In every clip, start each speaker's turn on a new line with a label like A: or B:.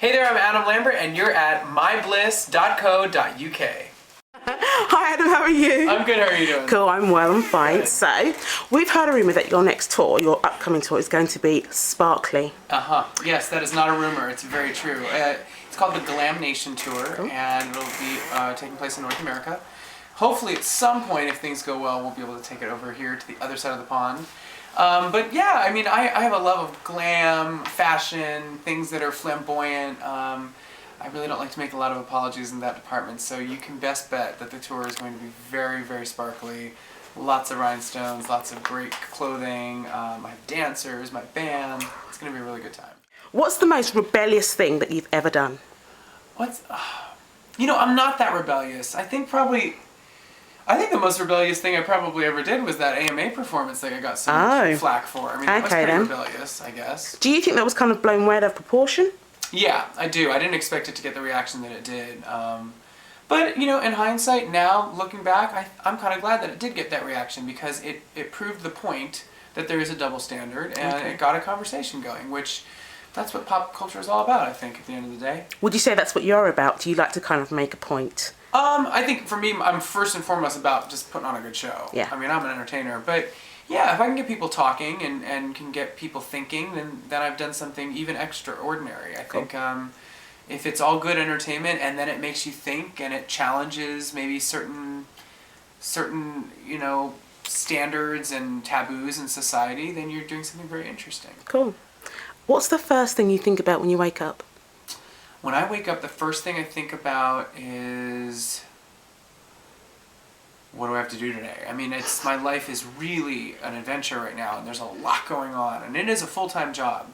A: Hey there, I'm Adam Lambert, and you're at mybliss.co.uk.
B: Hi Adam, how are you?
A: I'm good, how are you doing?
B: Cool, I'm well, I'm fine.
A: Good.
B: So, we've heard a rumour that your next tour, your upcoming tour, is going to be sparkly.
A: Yes, that is not a rumor, it's very true. It's called the Glam Nation Tour, and it'll be taking place in North America. Hopefully at some point, if things go well, we'll be able to take it over here to the other side of the pond. But yeah, I mean, I have a love of glam, fashion, things that are flamboyant. I really don't like to make a lot of apologies in that department, so you can best bet that the tour is going to be very, very sparkly. Lots of rhinestones, lots of great clothing. I have dancers, my band. It's going to be a really good time.
B: What's the most rebellious thing that you've ever done?
A: You know, I'm not that rebellious. I think the most rebellious thing I probably ever did was that AMA performance that I got so much flack for. I mean, that was pretty rebellious, I guess.
B: Do you think that was kind of blown way out of proportion?
A: Yeah, I do. I didn't expect it to get the reaction that it did. But, you know, in hindsight, now, looking back, I'm kind of glad that it did get that reaction because it proved the point that there is a double standard and it got a conversation going, which that's what pop culture is all about, I think, at the end of the day. Would
B: you say that's what you're about? Do you like to kind of make a point?
A: I think for me, I'm first and foremost about just putting on a good show.
B: Yeah.
A: I mean, I'm an entertainer, but yeah, if I can get people talking and can get people thinking, then I've done something even extraordinary. I think if it's all good entertainment and then it makes you think and it challenges maybe certain you know, standards and taboos in society, then you're doing something very interesting.
B: Cool. What's the first thing you think about when you wake up?
A: When I wake up, the first thing I think about is, what do I have to do today? I mean, my life is really an adventure right now, and there's a lot going on, and it is a full-time job.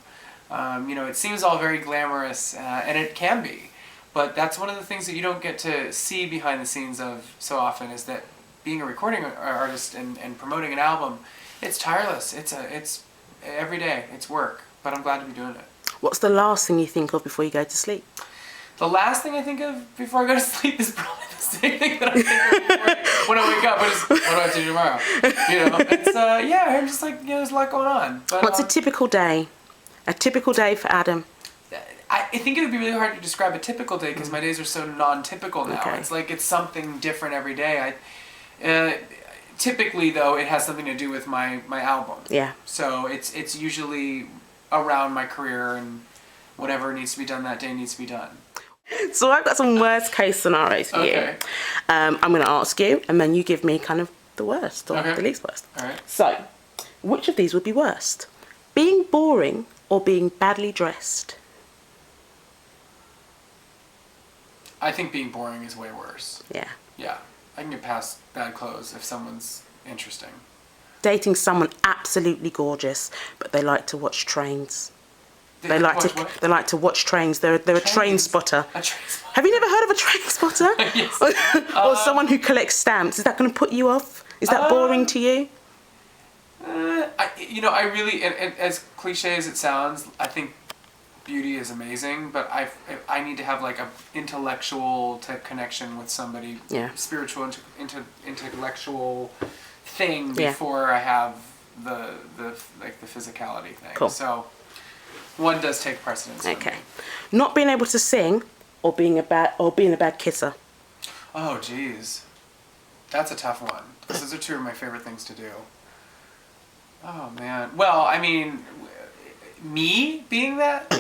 A: You know, it seems all very glamorous, and it can be, but that's one of the things that you don't get to see behind the scenes of so often, is that being a recording artist and promoting an album, it's tireless. It's every day. It's work, but I'm glad to be doing it.
B: What's the last thing you think of before you go to sleep?
A: The last thing I think of before I go to sleep is probably the same thing that I think of when I wake up, which is, what do I have to do tomorrow? You know, it's, yeah, I'm just like, you know, there's a lot going on. But,
B: what's a typical day? A typical day for Adam?
A: I think it would be really hard to describe a typical day because my days are so non-typical now.
B: Okay.
A: It's like it's something different every day. Typically, though, it has something to do with my album.
B: Yeah.
A: So it's usually around my career, and whatever needs to be done that day needs to be done.
B: So I've got some worst case scenarios for you. I'm going to ask you, and then you give me kind of the worst or the least worst.
A: All right.
B: So, which of these would be worst? Being boring or being badly dressed?
A: I think being boring is way worse.
B: Yeah.
A: Yeah. I can get past bad clothes if someone's interesting.
B: Dating someone absolutely gorgeous, but they like to watch trains. They like to watch trains. They're a train spotter.
A: A train spotter.
B: Have you never heard of a train spotter?
A: Yes.
B: Or someone who collects stamps. Is that going to put you off? Is that boring to you?
A: You know, I really, and as cliche as it sounds, I think beauty is amazing, but I need to have like a intellectual type connection with somebody, spiritual, intellectual thing before I have the physicality thing.
B: Cool.
A: So one does take precedence.
B: Okay. Not being able to sing or being a bad kisser.
A: Oh geez, that's a tough one. Those are two of my favorite things to do. Oh man. Well, I mean, me being that?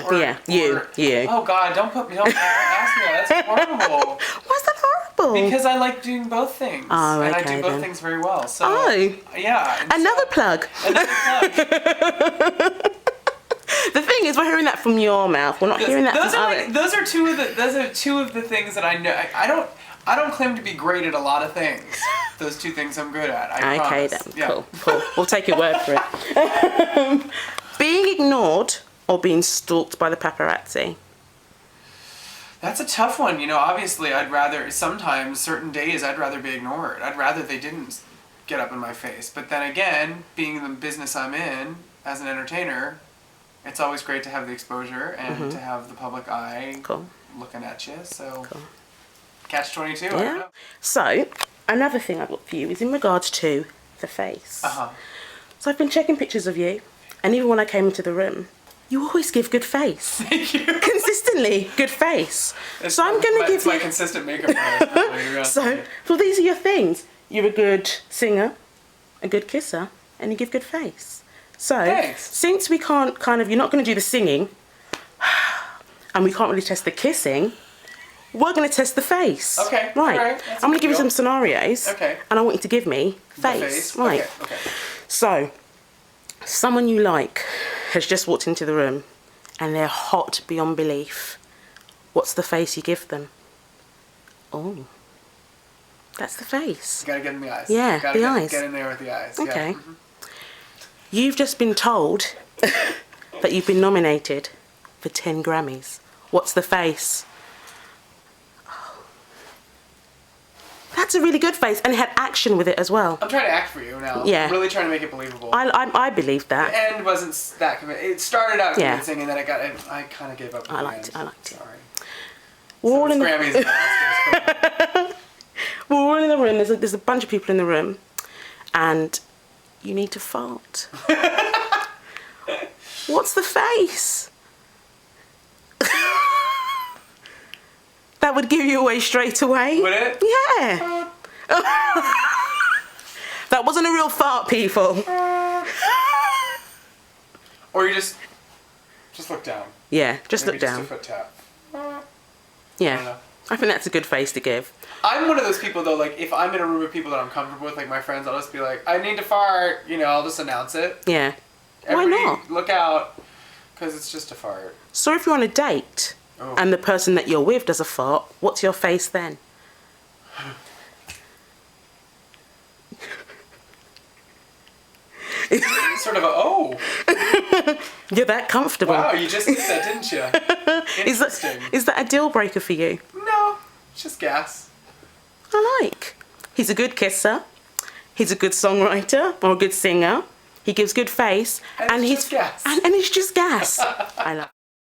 B: You.
A: Oh God, don't ask me that. That's horrible.
B: Why's that horrible?
A: Because I like doing both things.
B: Oh,
A: and
B: okay,
A: I do both things very well. So yeah.
B: Another plug. The thing is, we're hearing that from your mouth. We're not hearing that from others.
A: Those are two of the things that I know. I don't claim to be great at a lot of things. Those two things I'm good at. I promise.
B: Then. Yeah. Cool. We'll take your word for it. Being ignored or being stalked by the paparazzi?
A: That's a tough one. You know, obviously, sometimes, certain days, I'd rather be ignored. I'd rather they didn't get up in my face. But then again, being in the business I'm in, as an entertainer, it's always great to have the exposure and to have the public eye looking at you. So, catch-22.
B: Yeah. So, another thing I've got for you is in regards to the face. So I've been checking pictures of you, and even when I came into the room, You always give good face.
A: Thank you.
B: Consistently, good face. So I'm going to give
A: my
B: you...
A: consistent makeup artist.
B: So, well, these are your things. You're a good singer, a good kisser, and you give good face. So,
A: Thanks.
B: since we can't you're not going to do the singing, and we can't really test the kissing, we're going to test the face.
A: Okay.
B: Right.
A: All right.
B: I'm going to give you some scenarios.
A: Okay.
B: And I want you to give me face.
A: The face.
B: Right.
A: Okay.
B: So, someone you like has just walked into the room and they're hot beyond belief. What's the face you give them? Oh, that's the face.
A: You gotta get in the eyes.
B: Yeah, the eyes.
A: Get in there with the eyes.
B: Okay.
A: Yeah. Mm-hmm.
B: You've just been told that you've been nominated for 10 Grammys. What's the face? That's a really good face, and it had action with it as well.
A: I'm trying to act for you now.
B: Yeah.
A: I'm really trying to make it believable.
B: I believe that.
A: The end wasn't that convincing. It started out
B: Yeah.
A: convincing, and then I kind of gave up.
B: I liked it.
A: Sorry.
B: We're all in the
A: Grammys. and Oscars.
B: We're all in the room. There's a bunch of people in the room, and you need to fart. What's the face? That would give you away straight away.
A: Would it?
B: Yeah. That wasn't a real fart, people.
A: Or you just look down.
B: Yeah, just
A: Maybe
B: look down.
A: Just a foot tap. I
B: Yeah.
A: don't know.
B: I think that's a good face to give.
A: I'm one of those people though. Like if I'm in a room with people that I'm comfortable with, like my friends, I'll just be like, I need to fart. You know, I'll just announce it.
B: Yeah. Why
A: Everybody
B: not?
A: Look out, because it's just a fart.
B: So if you're on a date and the person that you're with does a fart, what's your face then?
A: Sort of a
B: You're that comfortable.
A: wow, you just did that, didn't you? Interesting.
B: Is that a deal breaker for you?
A: No, it's just gas.
B: I like. He's a good kisser. He's a good songwriter or a good singer. He gives good face.
A: And it's
B: he's
A: just gas.
B: And it's just gas. I love